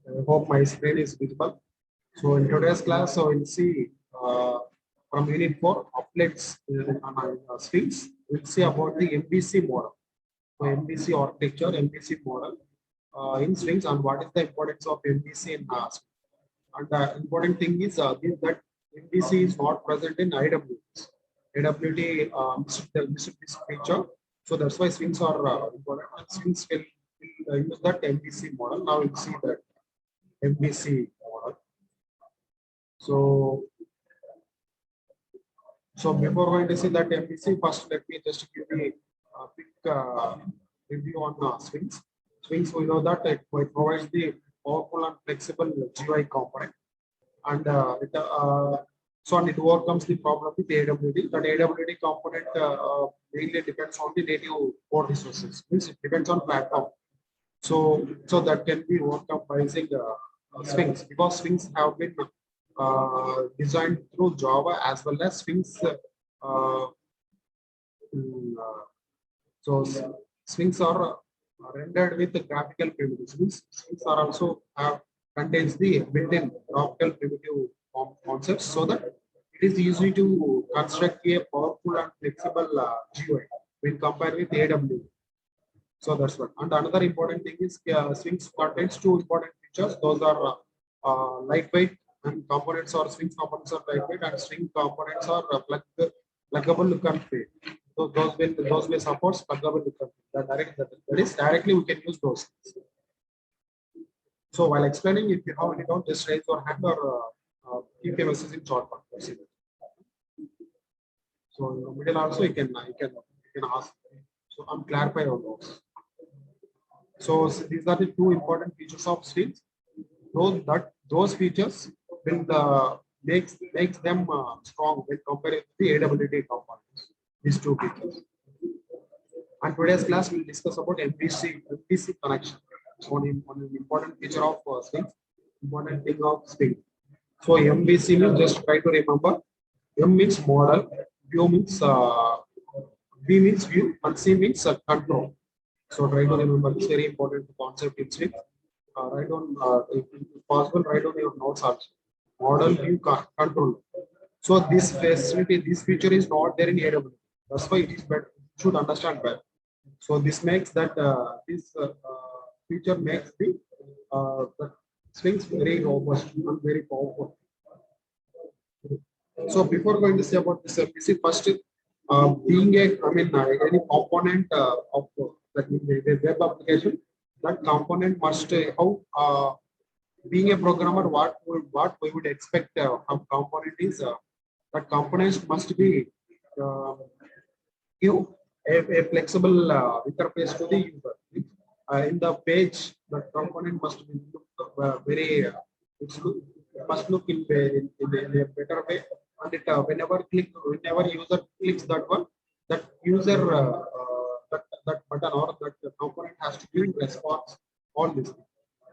I hope my screen is visible. So in today's class, so we'll see from Unit 4, applets on Sphinx. We'll see about the MBC model. So MBC architecture, MBC model in Sphinx, and what is the importance of MBC in Sphinx. And the important thing is that MBC is not present in IWT. IWT missed this feature. So that's why Sphinx are important. And Sphinx will use that MBC model. Now we'll see that MBC model. So, before going to see that MBC, first let me just give you a quick review on Sphinx. Sphinx, we know that it provides the powerful and flexible GUI component, and it overcomes the problem with AWT. That AWT component mainly depends on the native core resources. Means it depends on platform. So that can be overcome by using Sphinx, because Sphinx have been designed through Java as well as Sphinx. So Sphinx are rendered with the graphical primitives. Sphinx are also contains the built-in graphical primitive concepts, so that it is easy to construct a powerful and flexible GUI when compared with AWT. So that's what. And another important thing is Sphinx contains two important features. Those are lightweight, and components or Sphinx components are lightweight, and Sphinx components are pluggable look and feel. So those will support pluggable look and feel. That is directly we can use those. So while explaining, if you have any doubt, just raise your hand or keep a message in short form. So in the middle also you can ask. So I'm clarifying on those. So these are the two important features of Sphinx. Those features will makes them strong when compared with the AWT components. These two features. And today's class we'll discuss about MVC connection. One important feature of Sphinx, important thing of Sphinx. So MVC means, just try to remember. M means model, view means V means view, and C means control. So try to remember this very important concept in Sphinx. Write on, if possible, write on your notes also. Model, view, control. So this facility, this feature is not there in AWT. That's why it is better. Should understand better. So this makes that this feature makes the Sphinx very robust and very powerful. So before going to say about this, first being any component of that web application, that component must how being a programmer, what we would expect from component is that components must be give a flexible interface to the user. In the page, the component must be very it must look in a better way, and it whenever user clicks that one, that user that button or that component has to give response on this.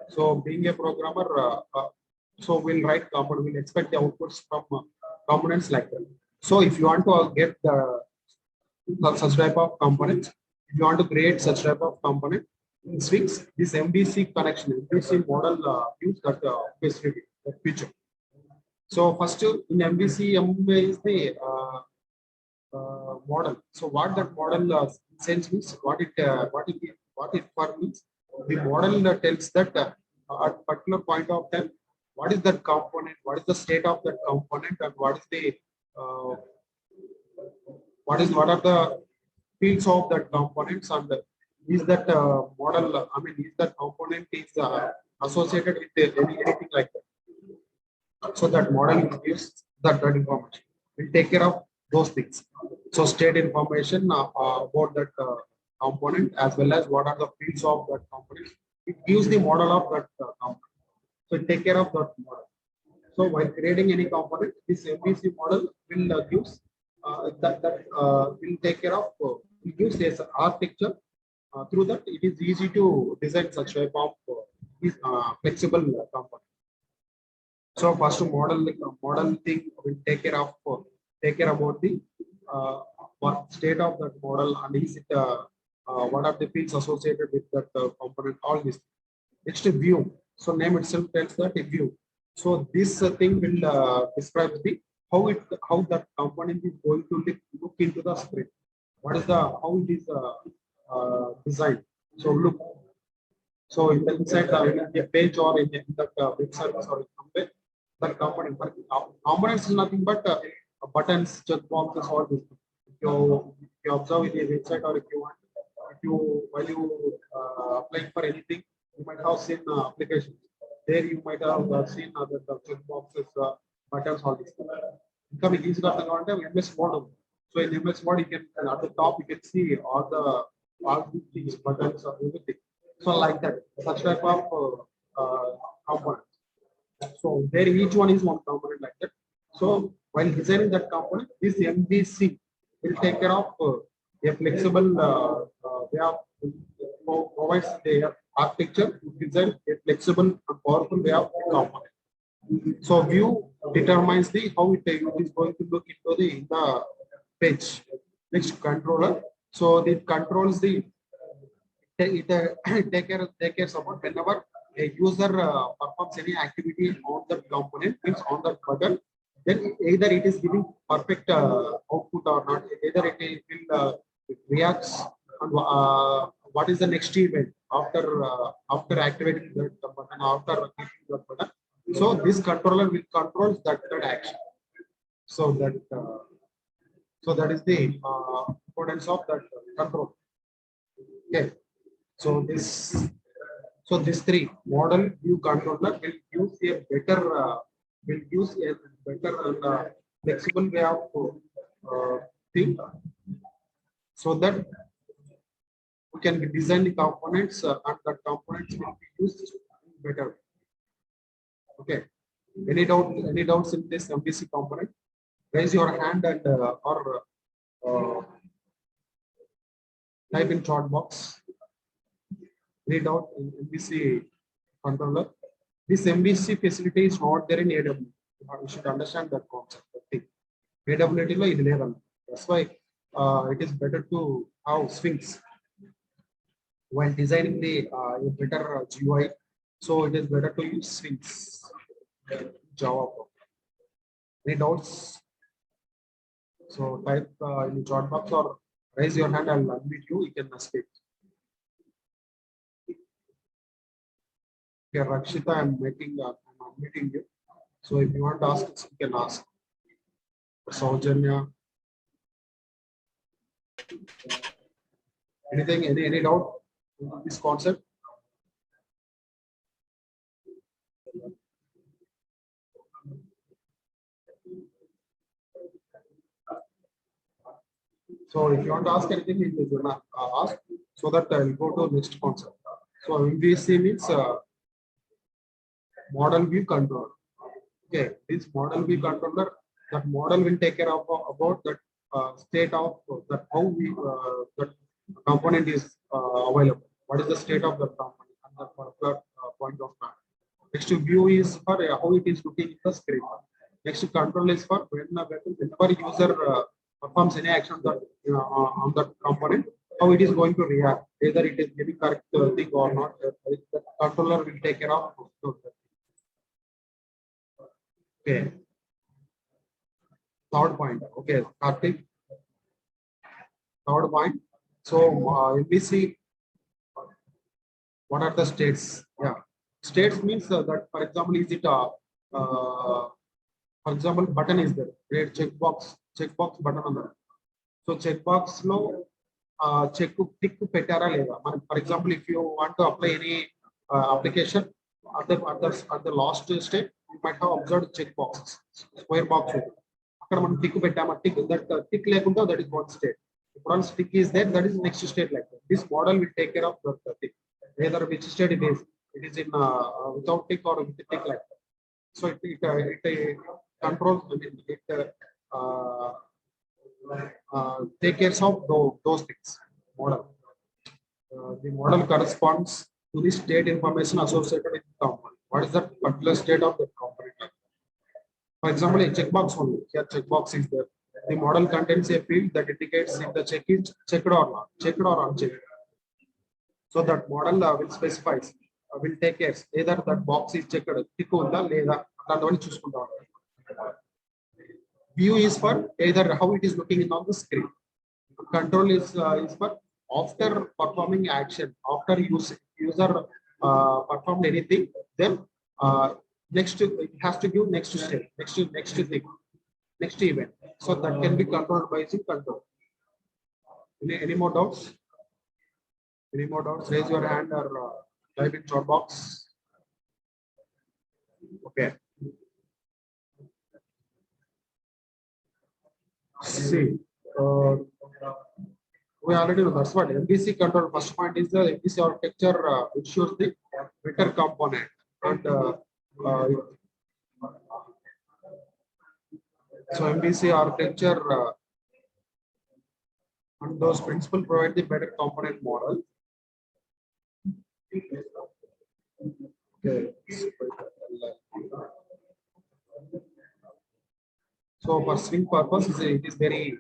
So being a programmer, so we'll write component, we'll expect the outputs from components like that. So if you want to get such type of components, if you want to create such type of component in Sphinx, this MVC connection, MVC model use that facility, that feature. So first in MVC, M is the model. So what that model sense means, what it for means, the model tells that at particular point of time, what is that component, what is the state of that component, and what is the what are the fields of that components, and is that model, is that component is associated with anything like that. So that model gives that information. We'll take care of those things. So state information about that component, as well as what are the fields of that component. It gives the model of that component. So take care of that model. So while creating any component, this MVC model will gives will take care of it gives this architecture. Through that, it is easy to design such type of flexible component. So first model thing will take care about the state of that model, and is it what are the fields associated with that component, all this. Next, view. So name itself tells that a view. So this thing will describe the how that component is going to look into the screen. What is the how it is designed? So look. So in the inside the page or in that web service or somewhere, that component. But components is nothing but buttons, checkboxes, all this. If you observe in the website or if you want, if you while you applying for anything, you might have seen applications. There you might have seen the checkboxes, buttons, all this. Coming easy of the content, MS Word. So in MS Word, you can at the top you can see all these things, buttons or everything. So like that, such type of component. So there each one is one component like that. So while designing that component, this MVC will take care of a flexible way of provides the architecture to design a flexible and powerful way of component. So view determines the how it is going to look into the page. Next controller. So it controls the take care about whenever a user performs any activity on the component, means on the button, then either it is giving perfect output or not, either it reacts and what is the next event after activating the button, after clicking the button. So this controller will control that action. So that is the importance of that control. Okay. So this three model view controller will use a better and flexible way of thing, so that we can design the components and the components will be used better. Okay. Any doubts in this MVC component? Raise your hand and or type in chat box. Read out in MVC controller. This MVC facility is not there in AWS. You should understand that concept. AWS that's why it is better to have Sphinx when designing the a better GUI. So it is better to use Sphinx Java. Any doubts? So type in the chat box or raise your hand. I'll unmute you. You can speak. Okay, Rakshita, I'm unmuting you. So if you want to ask, you can ask. Saujanya. Anything, any doubt on this concept? So if you want to ask anything, you can ask, so that I'll go to next concept. So MVC means model view controller. Okay, this model view controller, that model will take care of about that state of that how we that component is available. What is the state of the component at that particular point of time. Next view is for how it is looking in the screen. Next control is for whenever user performs any action that on that component, how it is going to react. Either it is giving correct thing or not. The controller will take care of. Okay. Third point. Okay, Karthik. Third point. So MVC, what are the states? Yeah, states means that, for example, is it for example, button is there. Great checkbox button on there. So checkbox no check tick petara leva. For example, if you want to apply any application at the last step, you might have observed checkboxes, square box. Tick that tick lekunda, that is one state. If once tick is there, that is next state like that. This model will take care of the tick. Whether which state it is in without tick or with tick like that. So it controls, I mean, it take care of those things. Model. The model corresponds to the state information associated with the component. What is the particular state of the component? For example, a checkbox only. Here, checkbox is there. The model contains a field that indicates if the check is checked or not, checked or unchecked. So that model will specify will take care. Either that box is checked, tick unda leda atlantavani chusukunta. View is for either how it is looking in on the screen. Control is for after performing action, after user performed anything, then next it has to give next step, next thing, next event. So that can be controlled by using control. Any more doubts? Any more doubts? Raise your hand or type in chat box. Okay. See, we already know that's what MVC control. First point is the MVC architecture ensures the better component and so MVC architecture and those principles provide the better component model. Okay. So for swing purpose, it is very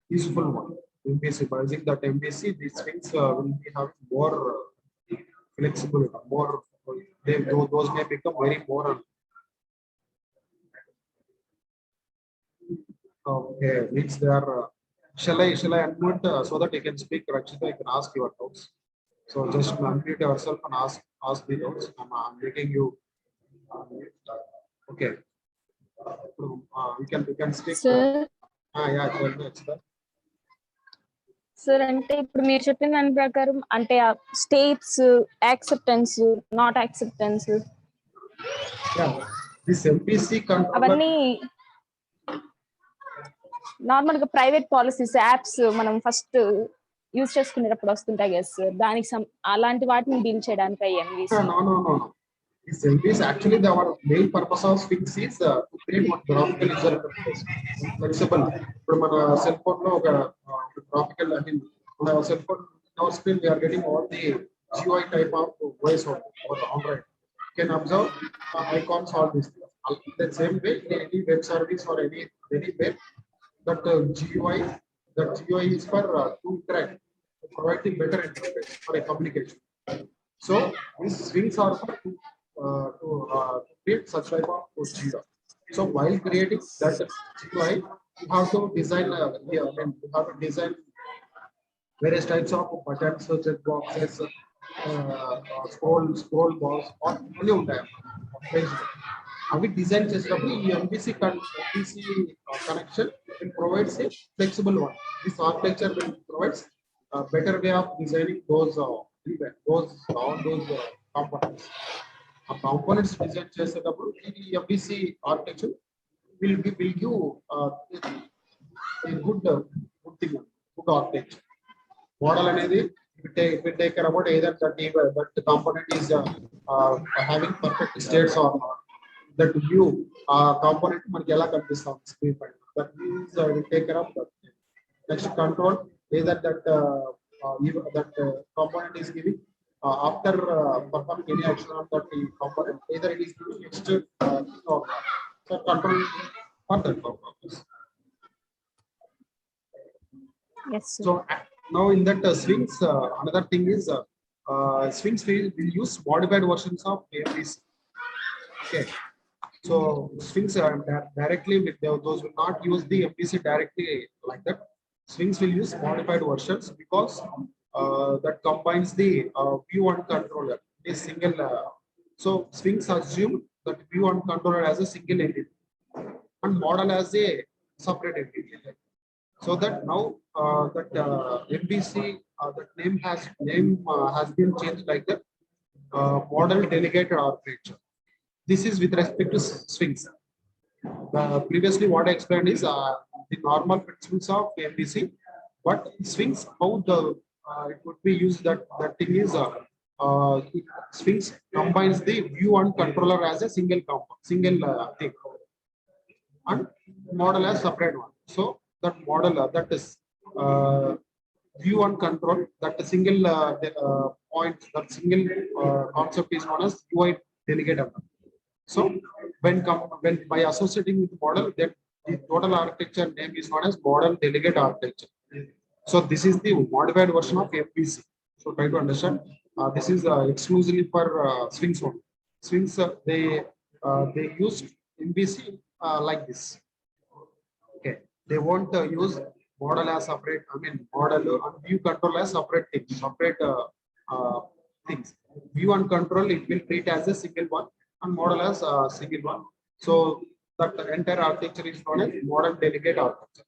useful one. MVC, by using that MVC, these swings will be having more flexibility, more. Those may become very more. Okay, means they are. Shall I unmute so that you can speak? Rakshita, you can ask your doubts. So just unmute yourself and ask the doubts. I'm making you. Okay. We can speak. Sir. Yeah, tell me, Rakshita. Sir అంటే ఇప్పుడు మీరు చెప్పిన దాని ప్రకారం అంటే states acceptance not acceptance అవన్నీ normal గా private policies apps మనం ఫస్ట్ యూజ్ చేసుకునేటప్పుడు వస్తుంటాయి కదా సార్ దానికి అలాంటి వాటిని డీల్ చేయడానికి MVC This MVC actually our main purpose of Sphinx is to create one graphical user interface. Flexible. From our cell phone, no graphical. I mean, on our cell phone, our screen we are getting all the GUI type of voice or Android. You can observe icons all this. The same way, any web service or any web, that GUI is for to interact, to provide the better interface for a communication. So these swings are for to create such type of GUI. So while creating that GUI, you have to design. You have to design various types of buttons, check boxes, scroll bars, or any of them. We design చేసేటప్పుడు ఈ MVC connection will provide a flexible one. This architecture will provide a better way of designing those components. A components design చేసేటప్పుడు ఈ MVC architecture will give a good thing, good architecture. Model అనేది if we take care about either that component is having perfect states or that view component మనకి ఎలా కనిపిస్తుంది screen పైన, that means we take care of that. Next control either that component is giving after performing any action on that component, either it is giving next or so control for that purpose. Yes, sir. So now in that Sphinx, another thing is Sphinx will use modified versions of MVC. Okay. So Sphinx directly with those will not use the MVC directly like that. Sphinx will use modified versions because that combines the view and controller a single. So Sphinx assume that view and controller as a single entity and model as a separate entity. So that now that MVC that name has been changed like that model delegated architecture. This is with respect to Sphinx. Previously, what I explained is the normal principles of MVC, but Sphinx how it would be used. That thing is Sphinx combines the view and controller as a single thing, and model as separate one. So that model that is view and control, that single point, that single concept is known as UI delegated. So when by associating with model, that the total architecture name is known as model delegate architecture. So this is the modified version of MVC. So try to understand. This is exclusively for Sphinx only. Sphinx they used MVC like this. Okay, they won't use model as separate. I mean, model and view control as separate things, separate things. View and control it will treat as a single one, and model as a single one. So that the entire architecture is known as model delegate architecture.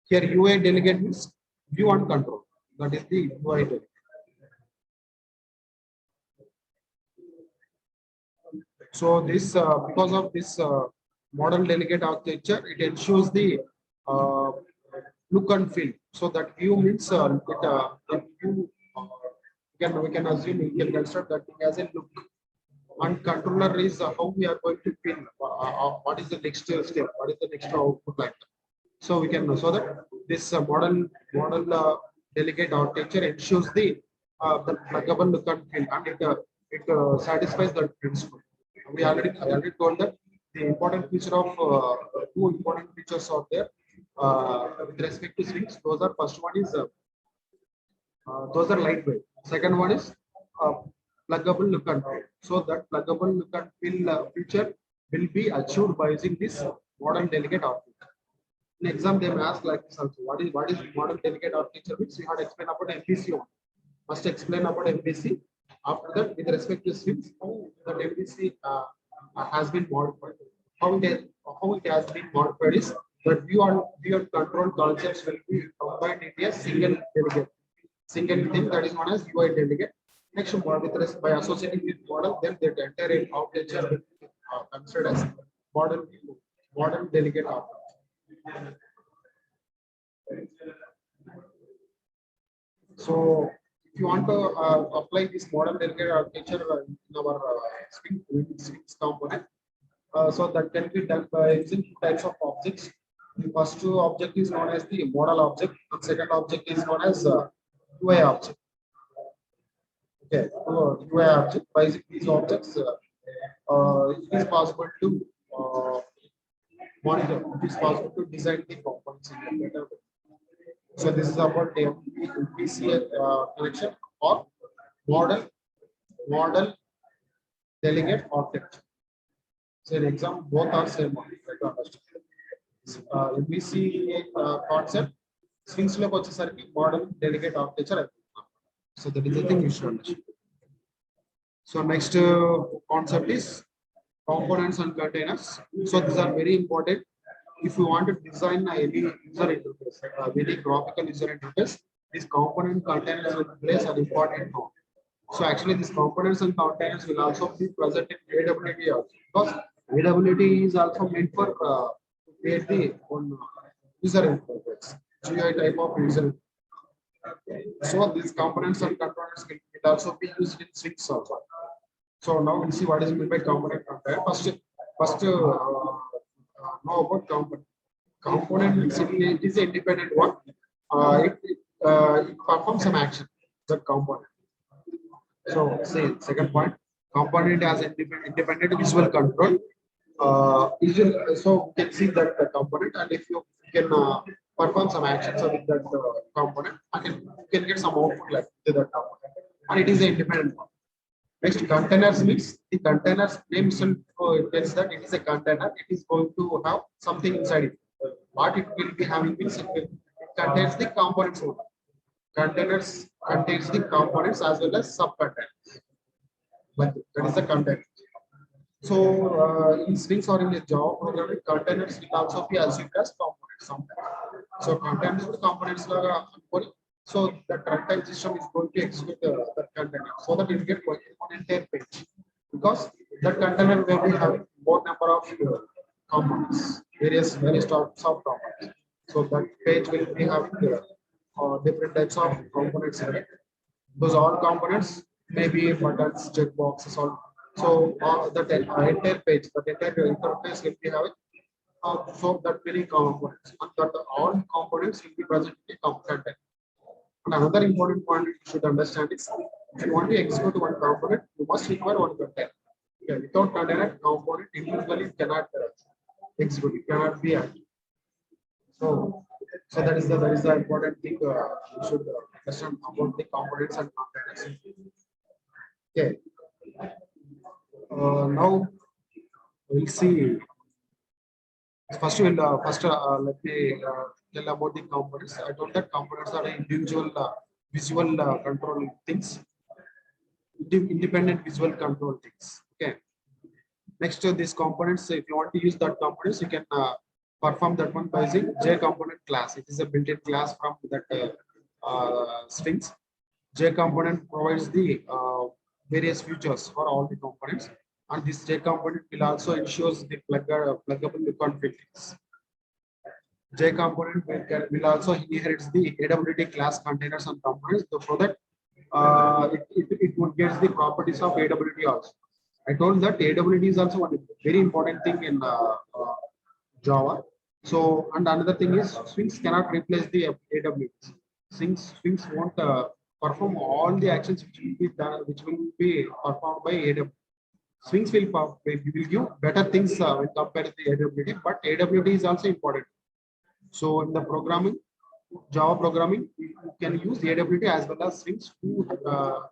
Here UI delegate means view and control. That is the UI delegate. So this because of this model delegate architecture, it ensures the uh, look and feel. So that view means the view we can assume we can construct that thing as a look. And controller is how we are going to feel. What is the next step? What is the next output like? So we can so that this model delegate architecture ensures the pluggable look and feel, and it satisfies that principle. I already told that the important feature of two important features are there with respect to Sphinx. Those are first one is those are lightweight. Second one is uh, pluggable look and feel. So that pluggable look and feel feature will be achieved by using this model delegate architecture. In exam, they may ask like this also. What is model delegate architecture means? We had to explain about MVC only. Must explain about MVC. After that, with respect to Sphinx, how that MVC has been modified. How it has been modified is that view and control concepts will be combined in a single thing that is known as UI delegate. Next, with respect by associating with model, then the entire architecture will be considered as model delegate architecture. So if you want to apply this model delegate architecture in our Sphinx component, so that can be done by using two types of objects. The first two object is known as the model object, and second object is known as UI object. Okay, so UI object. By using these objects, it is possible to monitor. It is possible to design the components in a better way. So this is about the MPC connection or model delegate architecture. So in exam, both are same only. Try to understand. MPC concept, Sphinx lo vachesariki model delegate architecture. So that is the thing you should understand. So next concept is components and containers. So these are very important. If you want to design any user interface, very graphical user interface, these component containers will play an important role. So actually, these components and containers will also be present in AWT also, because AWT is also meant for create the own user interface, GUI type of user. So these components and containers will also be used in Sphinx also. So now we'll see what is meant by component container. First know about component. Component means it is an independent one. It performs some action. That component. So say second point, component has independent visual control. So you can see that the component, and if you can perform some actions with that component, you can get some output like to that component, and it is an independent one. Next, containers means the containers name itself tells that it is a container. It is going to have something inside it. What it will be having means it contains the components only. Containers contains the components as well as subcontainers. But that is the container. So in Sphinx or in a Java programming, containers will also be assumed as components sometimes. So containers and components laga అనుకొని, so the runtime system is going to execute the container so that it get working on entire page, because that container will be having more number of components, various types of components. So that page will be having different types of components in it. Those all components may be buttons, checkboxes, all. So that entire page, the entire interface will be having so that many components, and that all components will be present in a container. And another important point you should understand is if you want to execute one component, you must require one container. Okay, without container, component individually cannot execute, it cannot be active. So, so that is the important thing you should understand about the components and containers. Okay. Now we'll see. Let me tell about the components. I told that components are individual visual control things, independent visual control things. Okay. Next to these components, if you want to use that components, you can perform that one by using J component class. It is a built-in class from that strings. J component provides the various features for all the components, and this J component will also ensures the pluggable conflicts. J component will also inherits the AWT class containers and components, so that it would get the properties of AWT also. I told that AWT is also one very important thing in Java. So, and another thing is Sphinx cannot replace the AWT. Sphinx won't perform all the actions which will be done, which will be performed by AWT. Sphinx will give better things when compared to the AWT, but AWT is also important. So in the programming, Java programming, you can use AWT as well as Sphinx to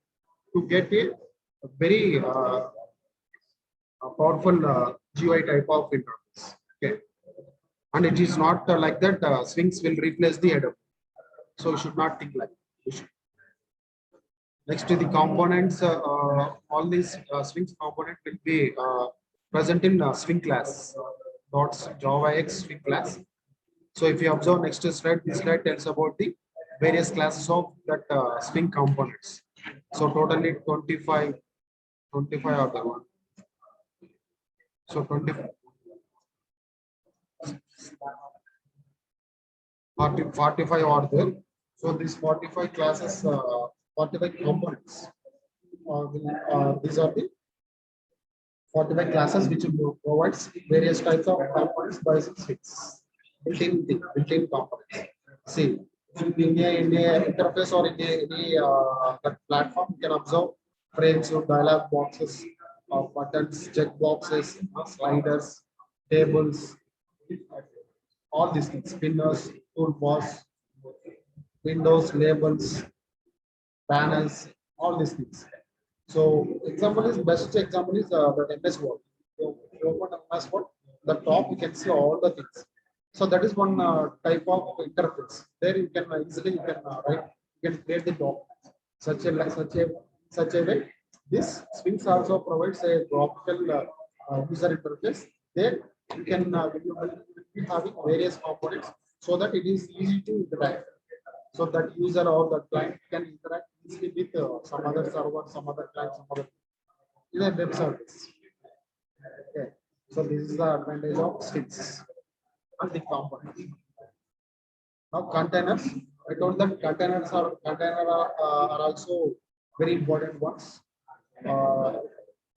get a very powerful GUI type of interface. Okay, and it is not like that. Sphinx will replace the AWT, so you should not think like that. Next to the components, all these Sphinx component will be present in Sphinx class. Dots JavaX Sphinx class. So if you observe next slide, this slide tells about the various classes of that Sphinx components. So totally 25 are the one. So 45 are there. So these 45 classes, 45 components. These are the 45 classes which provides various types of components by Sphinx. Built-in components. See, in a interface or in any platform, you can observe frames or dialog boxes, buttons, check boxes, sliders, tables, all these things, spinners, toolbars, windows, labels, banners, all these things. So best example is the MS Word. So if you open MS Word, the top you can see all the things. So that is one type of interface. There you can easily write, you can create the documents such a way. This Sphinx also provides a graphical user interface. There you can you will be having various components so that it is easy to interact. So that user or the client can interact easily with some other server, some other client, some other in a web service. Okay. So this is the advantage of Sphinx and the component. Now containers. I told that containers are also very important ones.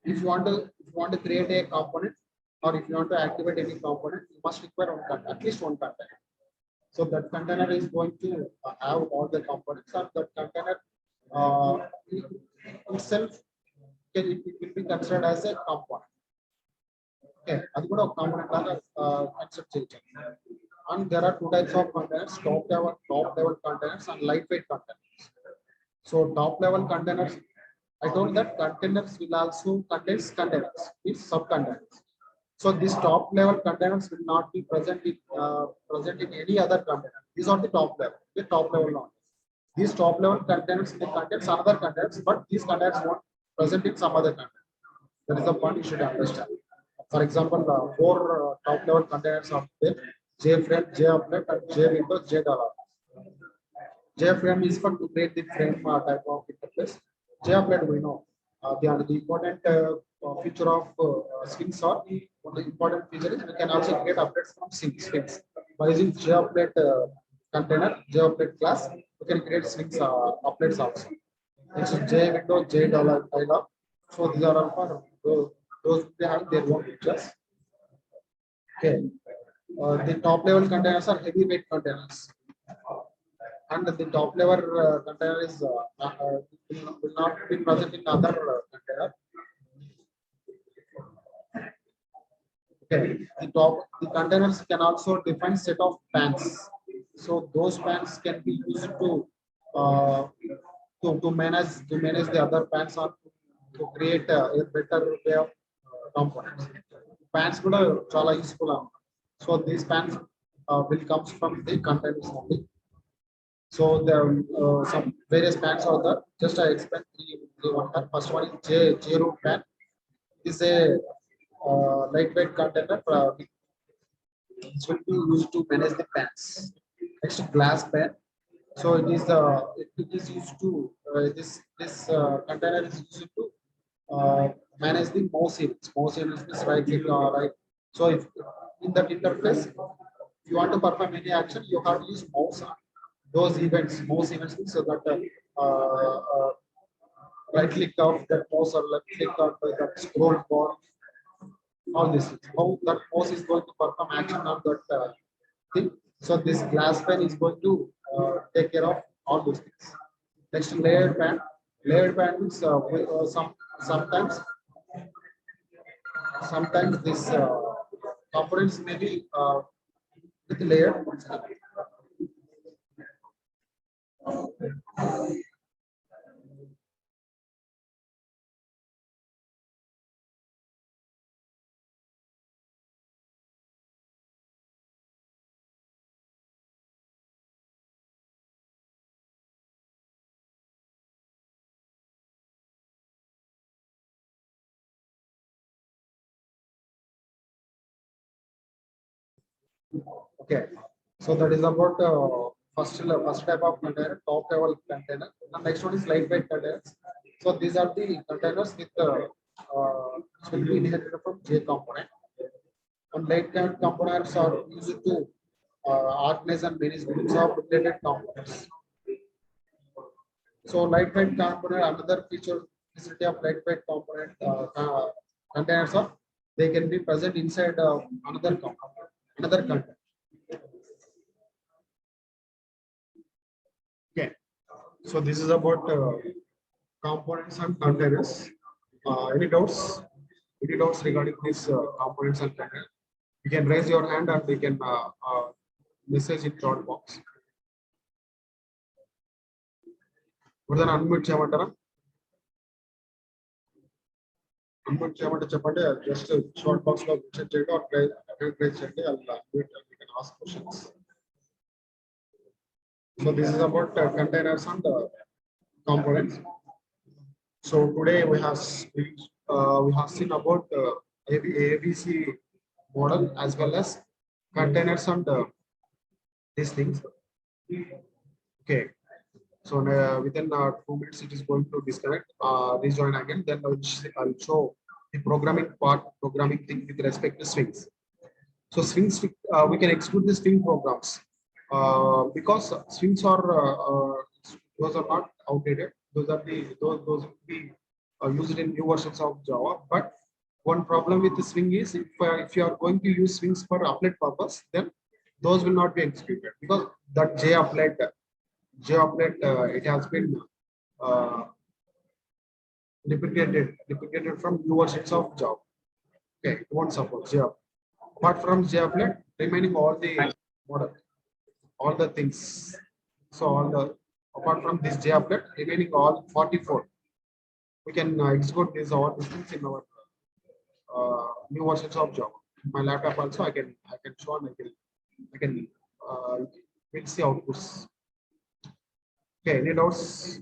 If you want to create a component or if you want to activate any component, you must require at least one container. So that container is going to have all the components, and that container itself it will be considered as a component. Okay, that's what a component concept. And there are two types of containers: top level containers and lightweight containers. So top level containers, I told that containers will also contains containers, means subcontainers. So these top level containers will not be present in any other container. These are the top level, knowledge. These top level containers may contain some other containers, but these containers won't present in some other container. That is the point you should understand. For example, four top level containers are there: JFrame, JApplet, and JWindows, JDollar. JFrame is for to create the frame type of interface. JApplet we know the important feature of Sphinx, or one of the important feature is we can also create updates from Sphinx by using JApplet container, JApplet class. We can create Sphinx updates also. It's JWindows, JDollar. So these are all for those they have their own features. Okay, the top level containers are heavyweight containers. And the top level container is will not be present in other container. Okay, the containers can also define set of pans. So those pans can be used to manage the other pans or to create a better way of components. Pans కూడా చాలా useful. So these pans will comes from the containers only. So there are some various pans are there. Just I explain three one pan. First one is J root pan. Is a lightweight container. It will be used to manage the pans. Next glass pan. So it is used to this container is used to manage the mouse events. Mouse events means right click right. So if in that interface, if you want to perform any action, you have to use mouse on those events. Mouse events means so that right click of that mouse or left click on that scroll bar. All this how that mouse is going to perform action on that thing. So this glass pen is going to take care of all those things. Next layered pan. Layered pan means sometimes this components may be with layered. Okay, so that is about first type of container, top level container. And next one is lightweight containers. So these are the containers with which will be inherited from J component. And lightweight components are used to organize and manage groups of related components. So lightweight component, another feature facility of lightweight component containers are they can be present inside another component, another container. Okay, so this is about components and containers. Any doubts? Any doubts regarding these components and containers? You can raise your hand and we can message in chat box. What unmute చేయమంటారా? Unmute చేయమంటే చెప్పండి. Just chat box లో mention చేయండి or raise చేయండి. I'll unmute and we can ask questions. So this is about containers and components. So today we have seen about ABC model as well as containers and these things. Okay. So within 2 minutes it is going to disconnect, rejoin again. Then I'll show the programming thing with respect to strings. So strings we can exclude the string programs because strings are those are not outdated. Those will be used in new versions of Java. But one problem with the string is if you are going to use strings for applet purpose, then those will not be executed because that JApplet it has been deprecated from new versions of Java. Okay, it won't support JApplet. Apart from JApplet, remaining all the model, all the things. So apart from this JApplet, remaining all 44, we can execute all these things in our new versions of Java. My laptop also I can show and I can we'll see outputs. Okay, any doubts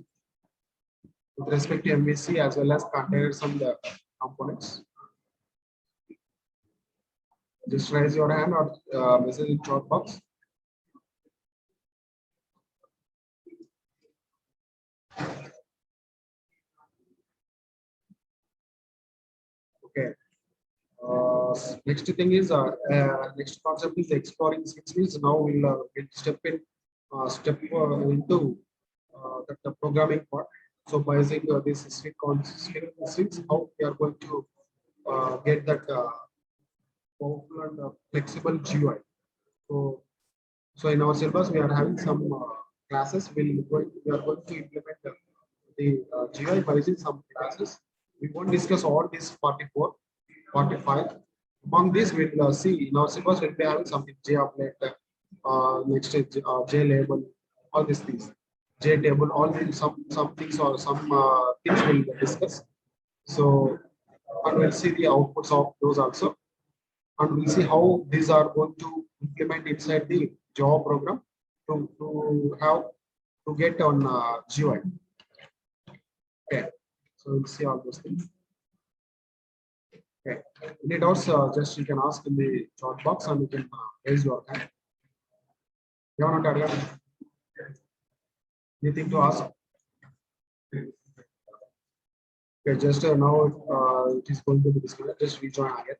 with respect to MVC as well as containers and the components? Just raise your hand or message in chat box. Okay. Next thing is next concept is exploring strings. Now we'll step into the programming part. So by using this strings, how we are going to get that powerful and flexible GUI. So in our syllabus we are having some classes. We are going to implement the GUI by using some classes. We won't discuss all these 44, 45. Among these, we'll see in our syllabus we'll be having something JApplet, next is JLabel, all these things, JTable, all these some things or some things we'll discuss. So, and we'll see the outputs of those also. And we'll see how these are going to implement inside the Java program to get on GUI. Okay, so we'll see all those things. Okay, any doubts? Just you can ask in the chat box and you can raise your hand. You want to add anything to ask? Okay, just now it is going to be disconnected. Just rejoin again.